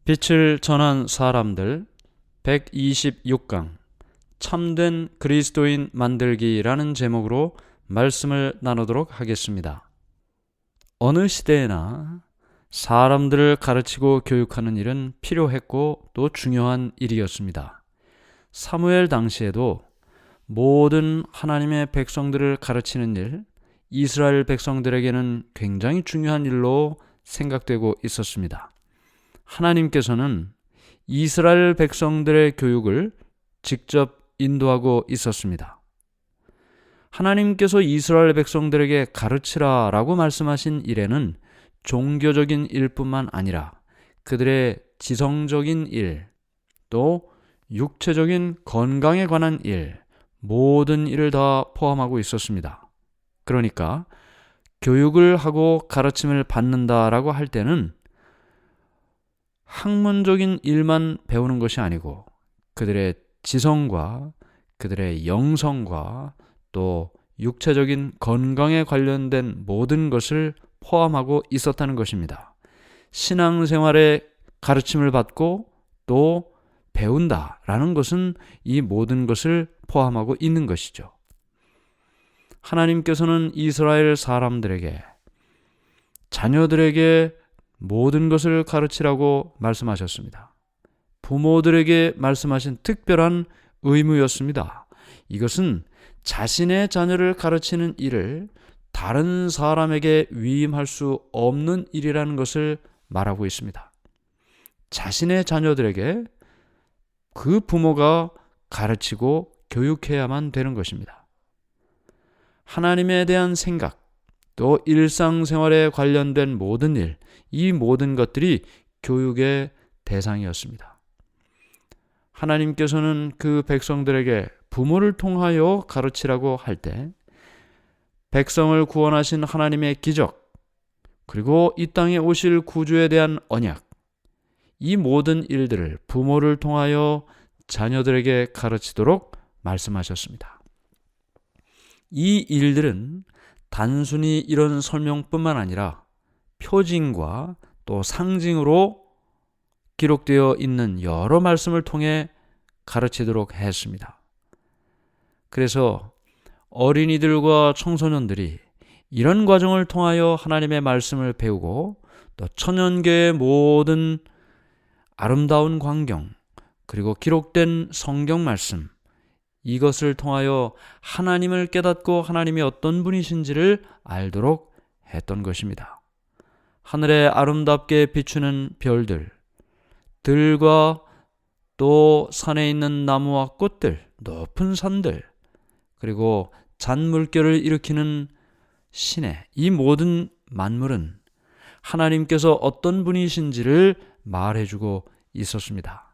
빛을 전한 사람들 126강 참된 그리스도인 만들기라는 제목으로 말씀을 나누도록 하겠습니다. 어느 시대에나 사람들을 가르치고 교육하는 일은 필요했고 또 중요한 일이었습니다. 사무엘 당시에도 모든 하나님의 백성들을 가르치는 일, 이스라엘 백성들에게는 굉장히 중요한 일로 생각되고 있었습니다. 하나님께서는 이스라엘 백성들의 교육을 직접 인도하고 있었습니다. 하나님께서 이스라엘 백성들에게 가르치라 라고 말씀하신 일에는 종교적인 일뿐만 아니라 그들의 지성적인 일, 또 육체적인 건강에 관한 일, 모든 일을 다 포함하고 있었습니다. 그러니까 교육을 하고 가르침을 받는다라고 할 때는 학문적인 일만 배우는 것이 아니고 그들의 지성과 그들의 영성과 또 육체적인 건강에 관련된 모든 것을 포함하고 있었다는 것입니다. 신앙생활에 가르침을 받고 또 배운다라는 것은 이 모든 것을 포함하고 있는 것이죠. 하나님께서는 이스라엘 사람들에게, 자녀들에게 모든 것을 가르치라고 말씀하셨습니다. 부모들에게 말씀하신 특별한 의무였습니다. 이것은 자신의 자녀를 가르치는 일을 다른 사람에게 위임할 수 없는 일이라는 것을 말하고 있습니다. 자신의 자녀들에게 그 부모가 가르치고 교육해야만 되는 것입니다. 하나님에 대한 생각, 또 일상생활에 관련된 모든 일, 이 모든 것들이 교육의 대상이었습니다. 하나님께서는 그 백성들에게 부모를 통하여 가르치라고 할 때 백성을 구원하신 하나님의 기적, 그리고 이 땅에 오실 구주에 대한 언약, 이 모든 일들을 부모를 통하여 자녀들에게 가르치도록 말씀하셨습니다. 이 일들은 단순히 이런 설명뿐만 아니라 표징과 또 상징으로 기록되어 있는 여러 말씀을 통해 가르치도록 했습니다. 그래서 어린이들과 청소년들이 이런 과정을 통하여 하나님의 말씀을 배우고 또 천연계의 모든 아름다운 광경, 그리고 기록된 성경 말씀, 이것을 통하여 하나님을 깨닫고 하나님이 어떤 분이신지를 알도록 했던 것입니다. 하늘에 아름답게 비추는 별들, 들과 또 산에 있는 나무와 꽃들, 높은 산들, 그리고 잔물결을 일으키는 시내, 이 모든 만물은 하나님께서 어떤 분이신지를 말해주고 있었습니다.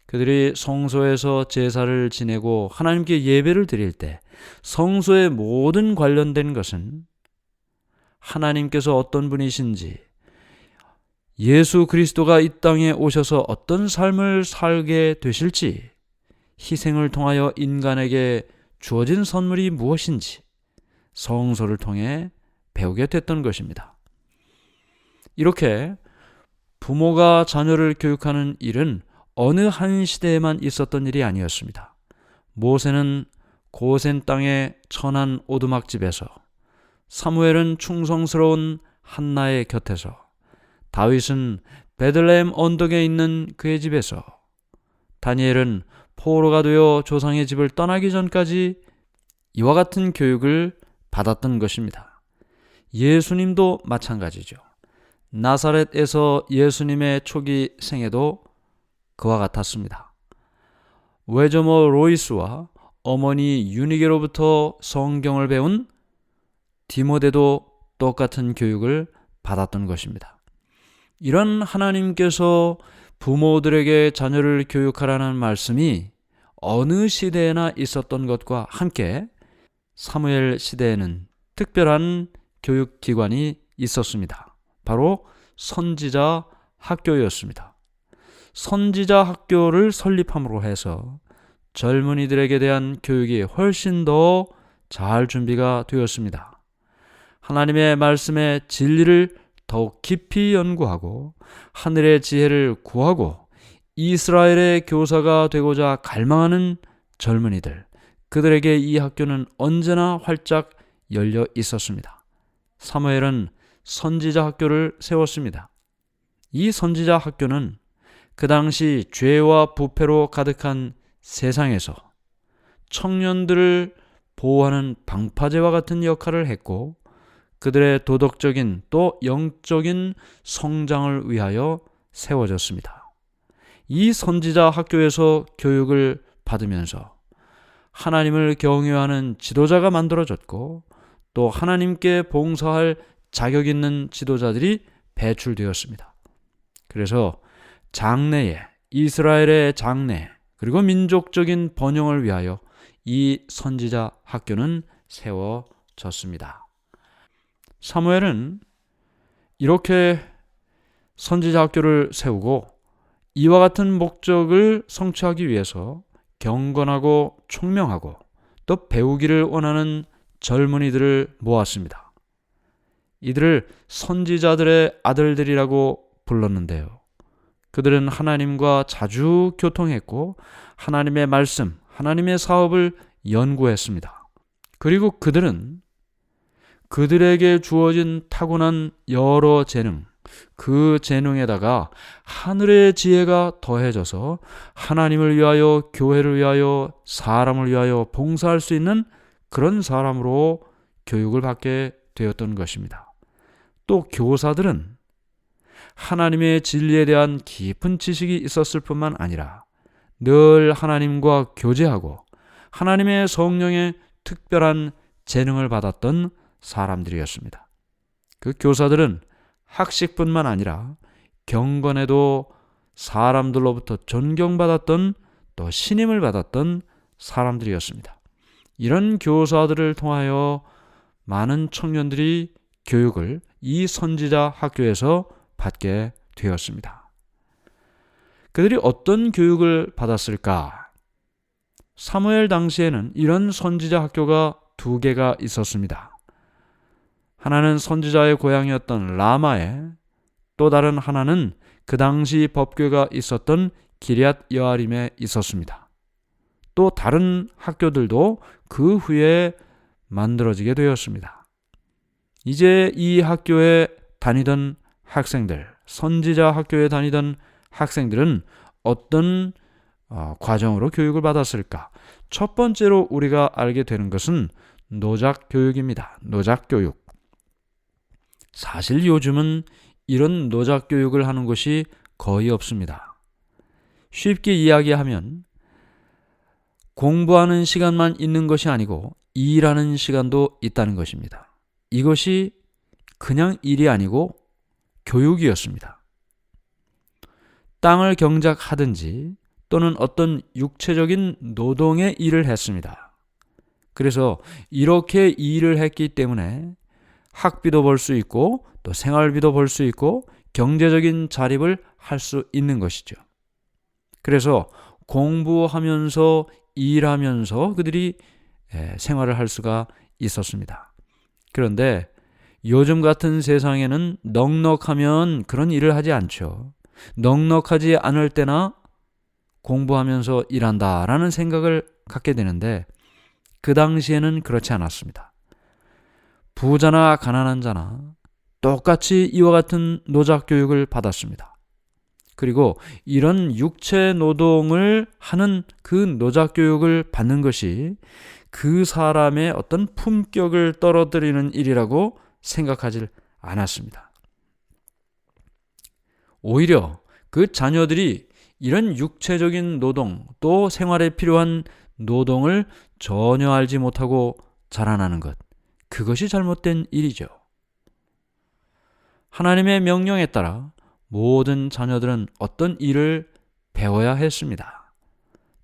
그들이 성소에서 제사를 지내고 하나님께 예배를 드릴 때 성소의 모든 관련된 것은 하나님께서 어떤 분이신지, 예수 그리스도가 이 땅에 오셔서 어떤 삶을 살게 되실지, 희생을 통하여 인간에게 주어진 선물이 무엇인지 성소를 통해 배우게 됐던 것입니다. 이렇게 부모가 자녀를 교육하는 일은 어느 한 시대에만 있었던 일이 아니었습니다. 모세는 고센 땅의 천한 오두막집에서, 사무엘은 충성스러운 한나의 곁에서, 다윗은 베들레헴 언덕에 있는 그의 집에서, 다니엘은 포로가 되어 조상의 집을 떠나기 전까지 이와 같은 교육을 받았던 것입니다. 예수님도 마찬가지죠. 나사렛에서 예수님의 초기 생애도 그와 같았습니다. 외조모 로이스와 어머니 유니게로부터 성경을 배운 디모데도 똑같은 교육을 받았던 것입니다. 이런 하나님께서 부모들에게 자녀를 교육하라는 말씀이 어느 시대에나 있었던 것과 함께 사무엘 시대에는 특별한 교육기관이 있었습니다. 바로 선지자 학교였습니다. 선지자 학교를 설립함으로 해서 젊은이들에게 대한 교육이 훨씬 더 잘 준비가 되었습니다. 하나님의 말씀의 진리를 더욱 깊이 연구하고 하늘의 지혜를 구하고 이스라엘의 교사가 되고자 갈망하는 젊은이들, 그들에게 이 학교는 언제나 활짝 열려 있었습니다. 사무엘은 선지자 학교를 세웠습니다. 이 선지자 학교는 그 당시 죄와 부패로 가득한 세상에서 청년들을 보호하는 방파제와 같은 역할을 했고, 그들의 도덕적인 또 영적인 성장을 위하여 세워졌습니다. 이 선지자 학교에서 교육을 받으면서 하나님을 경외하는 지도자가 만들어졌고, 또 하나님께 봉사할 자격 있는 지도자들이 배출되었습니다. 그래서 장래에, 이스라엘의 장래, 그리고 민족적인 번영을 위하여 이 선지자 학교는 세워졌습니다. 사무엘은 이렇게 선지자 학교를 세우고 이와 같은 목적을 성취하기 위해서 경건하고 총명하고 또 배우기를 원하는 젊은이들을 모았습니다. 이들을 선지자들의 아들들이라고 불렀는데요. 그들은 하나님과 자주 교통했고 하나님의 말씀, 하나님의 사업을 연구했습니다. 그리고 그들은 그들에게 주어진 타고난 여러 재능, 그 재능에다가 하늘의 지혜가 더해져서 하나님을 위하여, 교회를 위하여, 사람을 위하여 봉사할 수 있는 그런 사람으로 교육을 받게 되었던 것입니다. 또 교사들은 하나님의 진리에 대한 깊은 지식이 있었을 뿐만 아니라 늘 하나님과 교제하고 하나님의 성령의 특별한 재능을 받았던 사람들이었습니다. 그 교사들은 학식뿐만 아니라 경건에도 사람들로부터 존경받았던 또 신임을 받았던 사람들이었습니다. 이런 교사들을 통하여 많은 청년들이 교육을 이 선지자 학교에서 받게 되었습니다. 그들이 어떤 교육을 받았을까? 사무엘 당시에는 이런 선지자 학교가 2개가 있었습니다. 하나는 선지자의 고향이었던 라마에, 또 다른 하나는 그 당시 법궤가 있었던 기럇 여아림에 있었습니다. 또 다른 학교들도 그 후에 만들어지게 되었습니다. 이제 이 학교에 다니던 학생들, 선지자 학교에 다니던 학생들은 어떤 과정으로 교육을 받았을까? 첫 번째로 우리가 알게 되는 것은 노작 교육입니다. 노작 교육. 사실 요즘은 이런 노작 교육을 하는 곳이 거의 없습니다. 쉽게 이야기하면 공부하는 시간만 있는 것이 아니고 일하는 시간도 있다는 것입니다. 이것이 그냥 일이 아니고 교육이었습니다. 땅을 경작하든지 또는 어떤 육체적인 노동의 일을 했습니다. 그래서 이렇게 일을 했기 때문에 학비도 벌 수 있고 또 생활비도 벌 수 있고 경제적인 자립을 할 수 있는 것이죠. 그래서 공부하면서 일하면서 그들이 생활을 할 수가 있었습니다. 그런데 요즘 같은 세상에는 넉넉하면 그런 일을 하지 않죠. 넉넉하지 않을 때나 공부하면서 일한다라는 생각을 갖게 되는데 그 당시에는 그렇지 않았습니다. 부자나 가난한 자나 똑같이 이와 같은 노작 교육을 받았습니다. 그리고 이런 육체 노동을 하는 그 노작 교육을 받는 것이 그 사람의 어떤 품격을 떨어뜨리는 일이라고 생각하지 않았습니다. 오히려 그 자녀들이 이런 육체적인 노동 또 생활에 필요한 노동을 전혀 알지 못하고 자라나는 것, 그것이 잘못된 일이죠. 하나님의 명령에 따라 모든 자녀들은 어떤 일을 배워야 했습니다.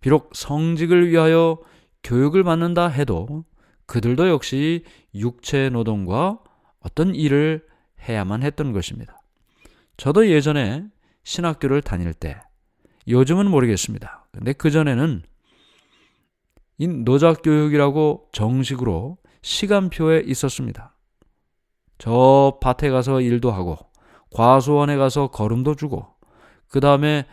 비록 성직을 위하여 교육을 받는다 해도 그들도 역시 육체 노동과 어떤 일을 해야만 했던 것입니다. 저도 예전에 신학교를 다닐 때, 요즘은 모르겠습니다. 근데 그전에는 이 노작교육이라고 정식으로 시간표에 있었습니다. 저 밭에 가서 일도 하고 과수원에 가서 걸음도 주고, 그 다음에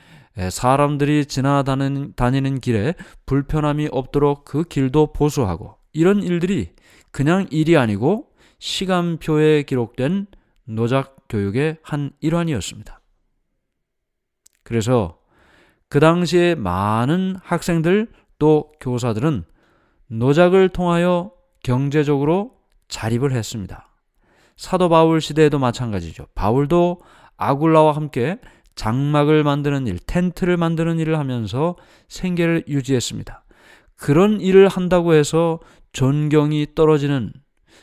사람들이 지나다니는 길에 불편함이 없도록 그 길도 보수하고, 이런 일들이 그냥 일이 아니고 시간표에 기록된 노작 교육의 한 일환이었습니다. 그래서 그 당시에 많은 학생들 또 교사들은 노작을 통하여 경제적으로 자립을 했습니다. 사도 바울 시대에도 마찬가지죠. 바울도 아굴라와 함께 장막을 만드는 일, 텐트를 만드는 일을 하면서 생계를 유지했습니다. 그런 일을 한다고 해서 존경이 떨어지는,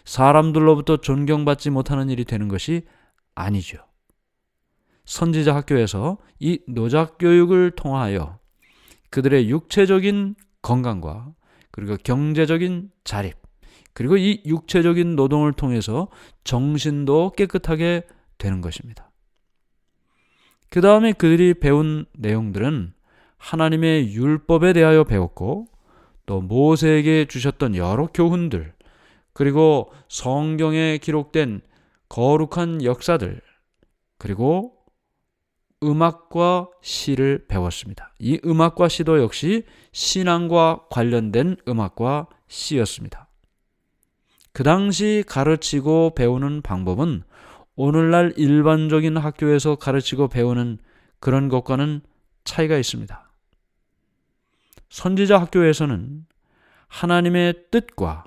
사람들로부터 존경받지 못하는 일이 되는 것이 아니죠. 선지자 학교에서 이 노작 교육을 통하여 그들의 육체적인 건강과 그리고 경제적인 자립, 그리고 이 육체적인 노동을 통해서 정신도 깨끗하게 되는 것입니다. 그 다음에 그들이 배운 내용들은 하나님의 율법에 대하여 배웠고, 또 모세에게 주셨던 여러 교훈들, 그리고 성경에 기록된 거룩한 역사들, 그리고 음악과 시를 배웠습니다. 이 음악과 시도 역시 신앙과 관련된 음악과 시였습니다. 그 당시 가르치고 배우는 방법은 오늘날 일반적인 학교에서 가르치고 배우는 그런 것과는 차이가 있습니다. 선지자 학교에서는 하나님의 뜻과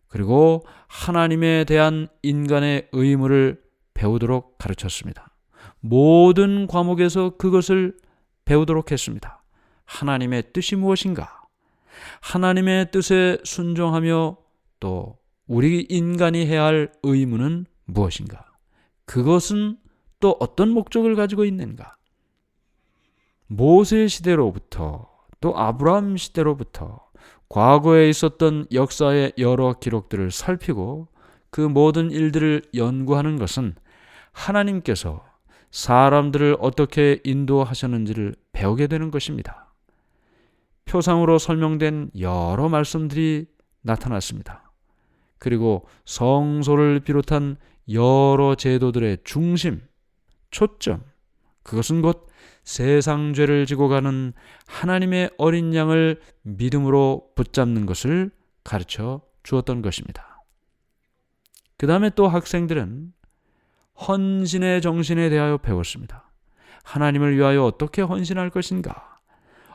그리고 하나님에 대한 인간의 의무를 배우도록 가르쳤습니다. 모든 과목에서 그것을 배우도록 했습니다. 하나님의 뜻이 무엇인가? 하나님의 뜻에 순종하며 또 우리 인간이 해야 할 의무는 무엇인가? 그것은 또 어떤 목적을 가지고 있는가? 모세 시대로부터 또 아브라함 시대로부터 과거에 있었던 역사의 여러 기록들을 살피고 그 모든 일들을 연구하는 것은 하나님께서 사람들을 어떻게 인도하셨는지를 배우게 되는 것입니다. 표상으로 설명된 여러 말씀들이 나타났습니다. 그리고 성소를 비롯한 여러 제도들의 중심, 초점, 그것은 곧 세상 죄를 지고 가는 하나님의 어린 양을 믿음으로 붙잡는 것을 가르쳐 주었던 것입니다. 그 다음에 또 학생들은 헌신의 정신에 대하여 배웠습니다. 하나님을 위하여 어떻게 헌신할 것인가?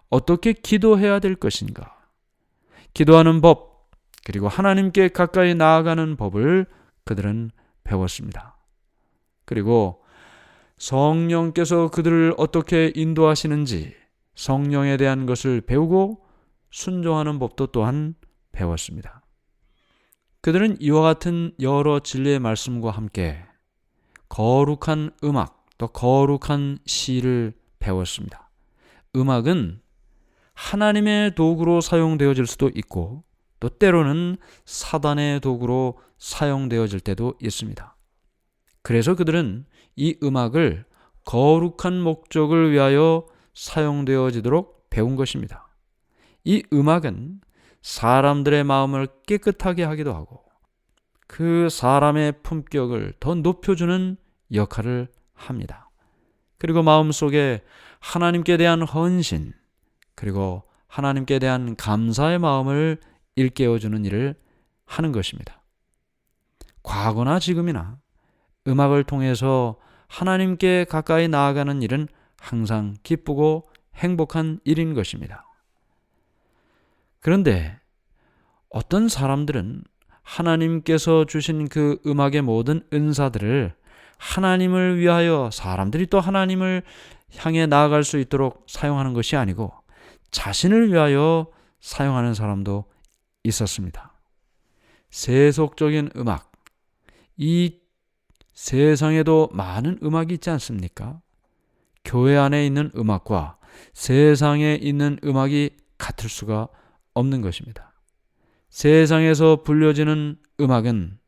어떻게 기도해야 될 것인가? 기도하는 법, 그리고 하나님께 가까이 나아가는 법을 그들은 배웠습니다. 그리고 성령께서 그들을 어떻게 인도하시는지 성령에 대한 것을 배우고 순종하는 법도 또한 배웠습니다. 그들은 이와 같은 여러 진리의 말씀과 함께 거룩한 음악, 또 거룩한 시를 배웠습니다. 음악은 하나님의 도구로 사용되어질 수도 있고 또 때로는 사단의 도구로 사용되어질 때도 있습니다. 그래서 그들은 이 음악을 거룩한 목적을 위하여 사용되어지도록 배운 것입니다. 이 음악은 사람들의 마음을 깨끗하게 하기도 하고 그 사람의 품격을 더 높여주는 역할을 합니다. 그리고 마음속에 하나님께 대한 헌신, 그리고 하나님께 대한 감사의 마음을 일깨워주는 일을 하는 것입니다. 과거나 지금이나 음악을 통해서 하나님께 가까이 나아가는 일은 항상 기쁘고 행복한 일인 것입니다. 그런데 어떤 사람들은 하나님께서 주신 그 음악의 모든 은사들을 하나님을 위하여 사람들이 또 하나님을 향해 나아갈 수 있도록 사용하는 것이 아니고 자신을 위하여 사용하는 사람도 있었습니다. 세속적인 음악, 이 세상에도 많은 음악이 있지 않습니까? 교회 안에 있는 음악과 세상에 있는 음악이 같을 수가 없는 것입니다. 세상에서 불려지는 음악은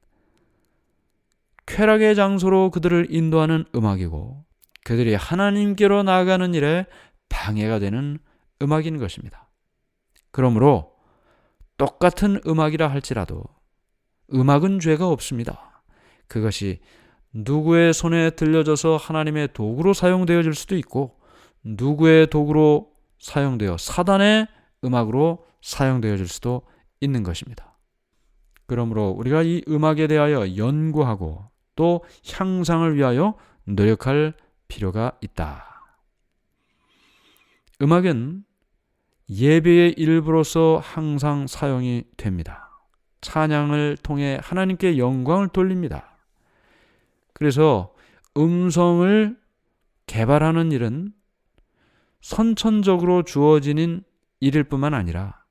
쾌락의 장소로 그들을 인도하는 음악이고 그들이 하나님께로 나아가는 일에 방해가 되는 음악인 것입니다. 그러므로 똑같은 음악이라 할지라도 음악은 죄가 없습니다. 그것이 누구의 손에 들려져서 하나님의 도구로 사용되어질 수도 있고 누구의 도구로 사용되어 사단의 음악으로 사용되어질 수도 있는 것입니다. 그러므로 우리가 이 음악에 대하여 연구하고 또 향상을 위하여 노력할 필요가 있다. 음악은 예배의 일부로서 항상 사용이 됩니다. 찬양을 통해 하나님께 영광을 돌립니다. 그래서 음성을 개발하는 일은 선천적으로 주어지는 일일 뿐만 아니라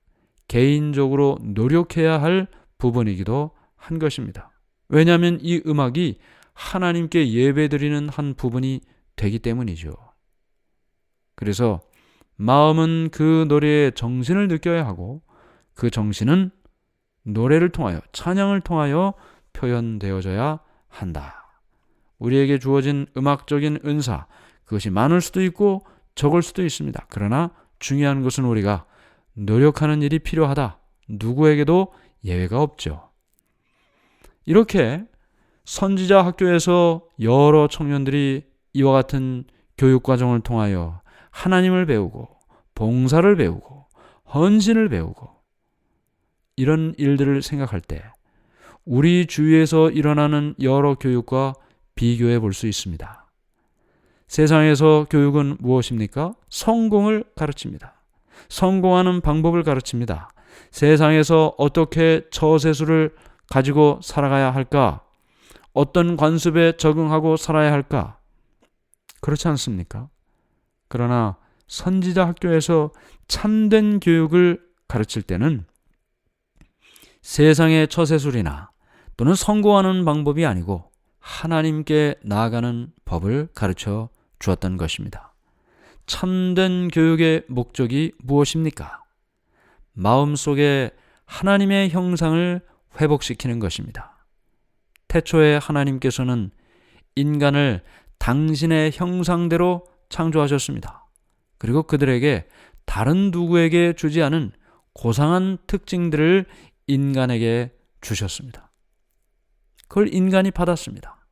개인적으로 노력해야 할 부분이기도 한 것입니다. 왜냐하면 이 음악이 하나님께 예배드리는 한 부분이 되기 때문이죠. 그래서 마음은 그 노래의 정신을 느껴야 하고 그 정신은 노래를 통하여 찬양을 통하여 표현되어져야 한다. 우리에게 주어진 음악적인 은사, 그것이 많을 수도 있고 적을 수도 있습니다. 그러나 중요한 것은 우리가 노력하는 일이 필요하다. 누구에게도 예외가 없죠. 이렇게 선지자 학교에서 여러 청년들이 이와 같은 교육과정을 통하여 하나님을 배우고 봉사를 배우고 헌신을 배우고 이런 일들을 생각할 때 우리 주위에서 일어나는 여러 교육과 비교해 볼 수 있습니다. 세상에서 교육은 무엇입니까? 성공을 가르칩니다. 성공하는 방법을 가르칩니다. 세상에서 어떻게 처세술을 가지고 살아가야 할까? 어떤 관습에 적응하고 살아야 할까? 그렇지 않습니까? 그러나 선지자 학교에서 참된 교육을 가르칠 때는 세상의 처세술이나 또는 성공하는 방법이 아니고 하나님께 나아가는 법을 가르쳐 주었던 것입니다. 참된 교육의 목적이 무엇입니까? 마음속에 하나님의 형상을 회복시키는 것입니다. 태초에 하나님께서는 인간을 당신의 형상대로 창조하셨습니다. 그리고 그들에게 다른 누구에게 주지 않은 고상한 특징들을 인간에게 주셨습니다. 그걸 인간이 받았습니다.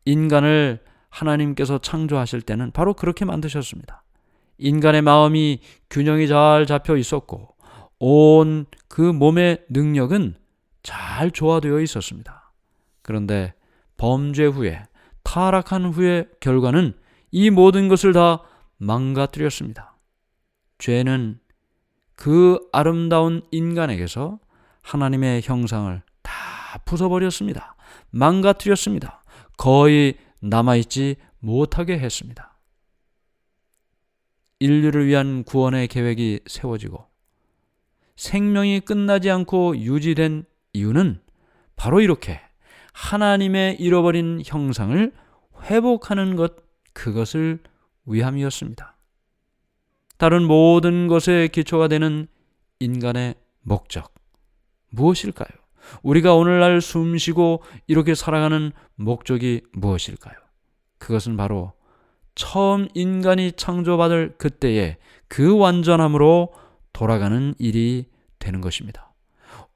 인간을 하나님께서 창조하실 때는 바로 그렇게 만드셨습니다. 인간의 마음이 균형이 잘 잡혀 있었고 온 그 몸의 능력은 잘 조화되어 있었습니다. 그런데 범죄 후에 타락한 후의 결과는 이 모든 것을 다 망가뜨렸습니다. 죄는 그 아름다운 인간에게서 하나님의 형상을 다 부숴버렸습니다. 망가뜨렸습니다. 거의 남아있지 못하게 했습니다. 인류를 위한 구원의 계획이 세워지고 생명이 끝나지 않고 유지된 이유는 바로 이렇게 하나님의 잃어버린 형상을 회복하는 것, 그것을 위함이었습니다. 다른 모든 것의 기초가 되는 인간의 목적, 무엇일까요? 우리가 오늘날 숨쉬고 이렇게 살아가는 목적이 무엇일까요? 그것은 바로 처음 인간이 창조받을 그때의 그 완전함으로 돌아가는 일이 되는 것입니다.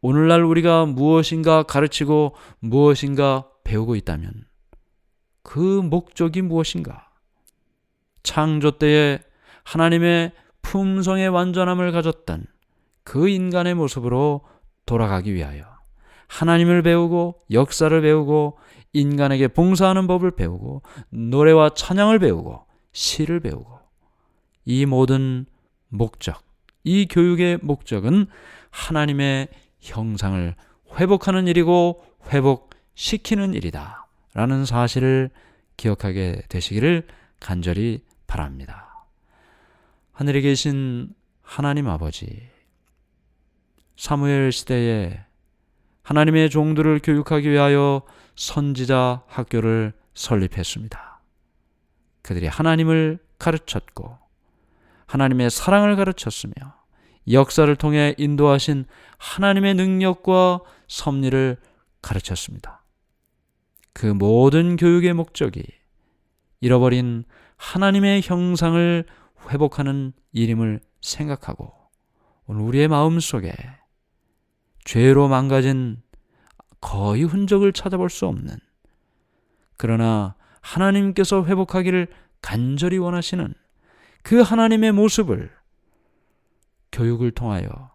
오늘날 우리가 무엇인가 가르치고 무엇인가 배우고 있다면 그 목적이 무엇인가? 창조 때에 하나님의 품성의 완전함을 가졌던 그 인간의 모습으로 돌아가기 위하여 하나님을 배우고 역사를 배우고 인간에게 봉사하는 법을 배우고 노래와 찬양을 배우고 시를 배우고 이 모든 목적, 이 교육의 목적은 하나님의 형상을 회복하는 일이고 회복시키는 일이다 라는 사실을 기억하게 되시기를 간절히 바랍니다. 하늘에 계신 하나님 아버지, 사무엘 시대에 하나님의 종들을 교육하기 위하여 선지자 학교를 설립했습니다. 그들이 하나님을 가르쳤고 하나님의 사랑을 가르쳤으며 역사를 통해 인도하신 하나님의 능력과 섭리를 가르쳤습니다. 그 모든 교육의 목적이 잃어버린 하나님의 형상을 회복하는 일임을 생각하고 오늘 우리의 마음속에 죄로 망가진 거의 흔적을 찾아볼 수 없는 그러나 하나님께서 회복하기를 간절히 원하시는 그 하나님의 모습을 교육을 통하여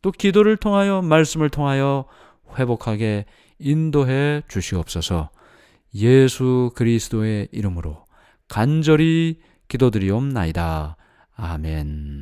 또 기도를 통하여 말씀을 통하여 회복하게 인도해 주시옵소서. 예수 그리스도의 이름으로 간절히 기도드리옵나이다. 아멘.